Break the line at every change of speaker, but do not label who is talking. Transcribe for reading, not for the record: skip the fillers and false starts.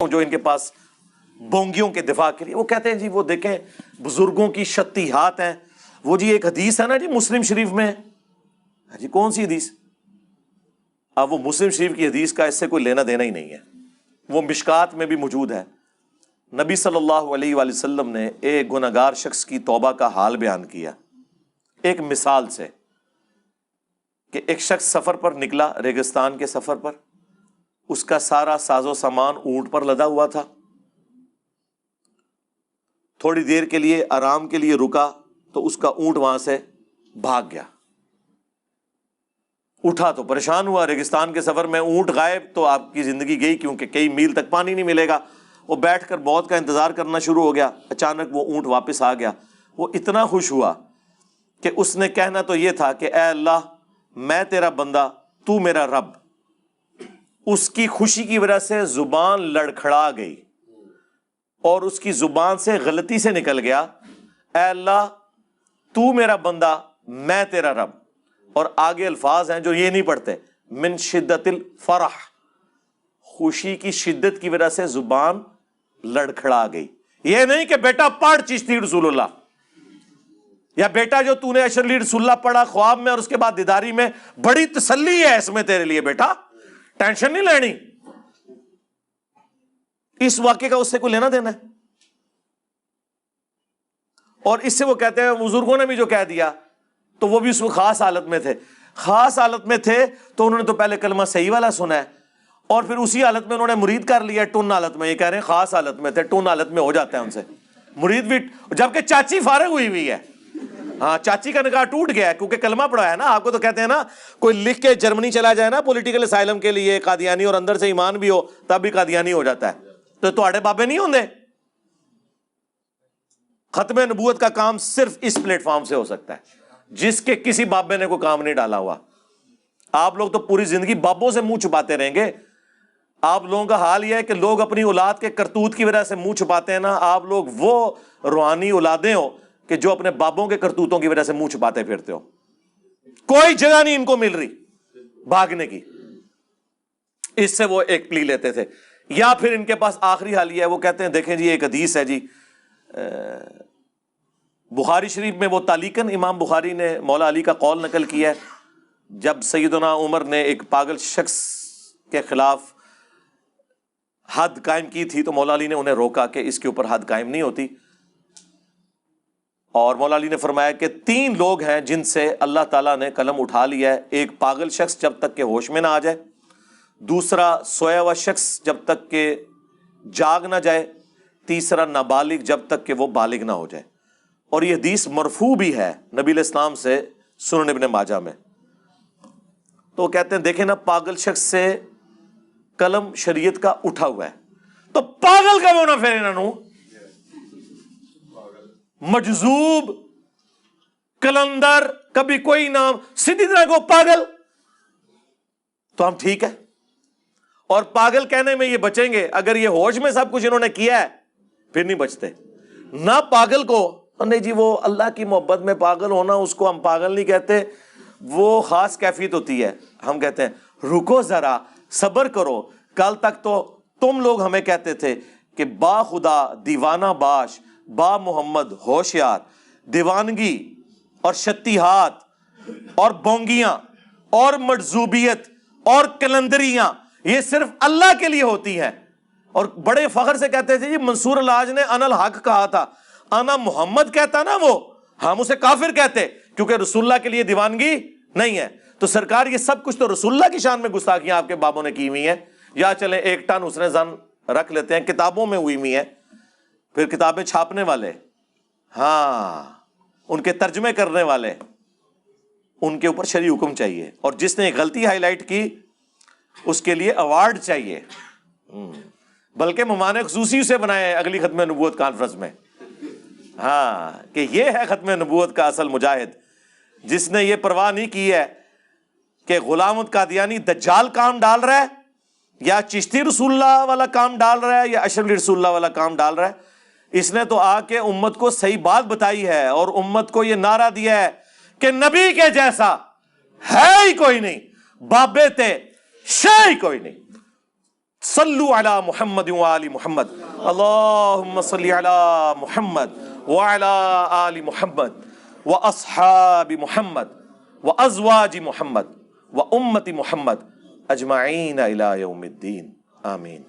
جو ان کے پاس بونگیوں کے دفاع کے لیے وہ کہتے ہیں جی وہ دیکھیں بزرگوں کی شتیہات ہیں، وہ جی ایک حدیث ہے نا جی مسلم شریف میں، جی کون سی حدیث؟ اب وہ مسلم شریف کی حدیث کا اس سے کوئی لینا دینا ہی نہیں ہے، وہ مشکات میں بھی موجود ہے۔ نبی صلی اللہ علیہ وآلہ وسلم نے ایک گنہگار شخص کی توبہ کا حال بیان کیا ایک مثال سے، کہ ایک شخص سفر پر نکلا، ریگستان کے سفر پر، اس کا سارا ساز و سامان اونٹ پر لدا ہوا تھا، تھوڑی دیر کے لیے آرام کے لیے رکا تو اس کا اونٹ وہاں سے بھاگ گیا، اٹھا تو پریشان ہوا، ریگستان کے سفر میں اونٹ غائب تو آپ کی زندگی گئی، کیونکہ کئی میل تک پانی نہیں ملے گا۔ وہ بیٹھ کر موت کا انتظار کرنا شروع ہو گیا، اچانک وہ اونٹ واپس آ گیا، وہ اتنا خوش ہوا کہ اس نے کہنا تو یہ تھا کہ اے اللہ میں تیرا بندہ تو میرا رب۔ اس کی خوشی کی وجہ سے زبان لڑکھڑا گئی اور اس کی زبان سے غلطی سے نکل گیا اے اللہ تو میرا بندہ میں تیرا رب، اور آگے الفاظ ہیں جو یہ نہیں پڑھتے، من شدت الفرح، خوشی کی شدت کی وجہ سے زبان لڑکھڑا گئی۔ یہ نہیں کہ بیٹا پڑھ چشتی رسول اللہ، یا بیٹا جو تو نے اشرلی رسول اللہ پڑھا خواب میں اور اس کے بعد دیداری میں، بڑی تسلی ہے اس میں تیرے لیے، بیٹا ٹینشن نہیں لینی، اس واقعے کا اس سے کوئی لینا دینا ہے۔ اور اس سے وہ کہتے ہیں بزرگوں نے بھی جو کہہ دیا تو وہ بھی اس میں خاص حالت میں تھے، خاص حالت میں تھے تو انہوں نے تو پہلے کلمہ صحیح والا سنا ہے اور پھر اسی حالت میں انہوں نے مرید کر لیا، ٹن حالت میں، یہ کہہ رہے ہیں خاص حالت میں تھے، ٹن حالت میں ہو جاتا ہے ان سے مرید بھی، جبکہ چاچی فارغ ہوئی ہے، ہاں چاچی کا نکاح ٹوٹ گیا ہے کیونکہ کلمہ پڑھا ہے نا۔ آپ کو تو کہتے ہیں نا کوئی لکھ کے جرمنی چلا جائے نا پولیٹیکل اسائلم کے لیے قادیانی اور اندر سے ایمان بھی ہو تب بھی قادیانی ہو جاتا ہے، تو تواڈے بابے نہیں ہوندے۔ ختم نبوت کا کام صرف اس پلیٹ فارم سے ہو سکتا ہے جس کے کسی بابے نے کوئی کام نہیں ڈالا ہوا۔ آپ لوگ تو پوری زندگی بابوں سے منہ چھپاتے رہیں گے۔ آپ لوگوں کا حال یہ ہے کہ لوگ اپنی اولاد کے کرتوت کی وجہ سے منہ چھپاتے ہیں نا، آپ لوگ وہ روحانی اولادیں ہو کہ جو اپنے بابوں کے کرتوتوں کی وجہ سے منہ چھپاتے پھرتے ہو، کوئی جگہ نہیں ان کو مل رہی بھاگنے کی، اس سے وہ ایک پلی لیتے تھے۔ یا پھر ان کے پاس آخری حال یہ ہے، وہ کہتے ہیں دیکھیں جی ایک حدیث ہے جی بخاری شریف میں، وہ تعلیقاً امام بخاری نے مولا علی کا قول نقل کیا ہے، جب سیدنا عمر نے ایک پاگل شخص کے خلاف حد قائم کی تھی تو مولا علی نے انہیں روکا کہ اس کے اوپر حد قائم نہیں ہوتی، اور مولا علی نے فرمایا کہ 3 لوگ ہیں جن سے اللہ تعالیٰ نے قلم اٹھا لیا ہے، ایک پاگل شخص جب تک کہ ہوش میں نہ آ جائے، دوسرا سویا ہوا شخص جب تک کہ جاگ نہ جائے، تیسرا نابالغ جب تک کہ وہ بالغ نہ ہو جائے۔ اور یہ حدیث مرفوع بھی ہے نبی علیہ السلام سے سنن ابن ماجہ میں۔ تو وہ کہتے ہیں دیکھیں نا پاگل شخص سے قلم شریعت کا اٹھا ہوا ہے، تو پاگل کا ہونا پھر انہوں مجذوب کلندر کبھی کوئی نام سیدھی طرح کو پاگل، تو ہم ٹھیک ہے۔ اور پاگل کہنے میں یہ بچیں گے، اگر یہ ہوش میں سب کچھ انہوں نے کیا ہے پھر نہیں بچتے۔ نہ پاگل کو نہیں جی وہ اللہ کی محبت میں پاگل ہونا اس کو ہم پاگل نہیں کہتے، وہ خاص کیفیت ہوتی ہے۔ ہم کہتے ہیں رکو ذرا صبر کرو، کل تک تو تم لوگ ہمیں کہتے تھے کہ با خدا دیوانہ باش، با محمد ہوشیار، دیوانگی اور شتیہات اور بونگیاں اور مجذوبیت اور کلندریاں یہ صرف اللہ کے لیے ہوتی ہیں۔ اور بڑے فخر سے کہتے تھے جی منصور الحاج نے انا الحق کہا تھا، انا محمد کہتا نا وہ، ہم اسے کافر کہتے کیونکہ رسول اللہ کے لیے دیوانگی نہیں ہے۔ تو سرکار یہ سب کچھ تو رسول اللہ کی شان میں گستاخیاں آپ کے بابوں نے کی ہوئی ہیں، یا چلیں 1 ٹن حسن زن رکھ لیتے ہیں، کتابوں میں ہوئی ہوئی ہیں، پھر کتابیں چھاپنے والے، ہاں ان کے ترجمے کرنے والے، ان کے اوپر شرعی حکم چاہیے، اور جس نے غلطی ہائی لائٹ کی اس کے لیے ایوارڈ چاہیے، بلکہ مہمان خصوصی سے بنائے اگلی ختم نبوت کانفرنس میں، ہاں کہ یہ ہے ختم نبوت کا اصل مجاہد، جس نے یہ پرواہ نہیں کی ہے کہ غلام احمد قادیانی دجال کام ڈال رہا ہے یا چشتی رسول اللہ والا کام ڈال رہا ہے یا اشرف رسول اللہ والا کام ڈال رہا ہے۔ اس نے تو آ کے امت کو صحیح بات بتائی ہے اور امت کو یہ نعرہ دیا ہے کہ نبی کے جیسا ہے ہی کوئی نہیں، بابے تے شے ہی کوئی نہیں۔ صلو علی محمد وآل محمد، اللہم صلی علی محمد وعلی آل محمد واصحاب محمد وازواج محمد وامت محمد اجمعین الی یوم الدین، آمین۔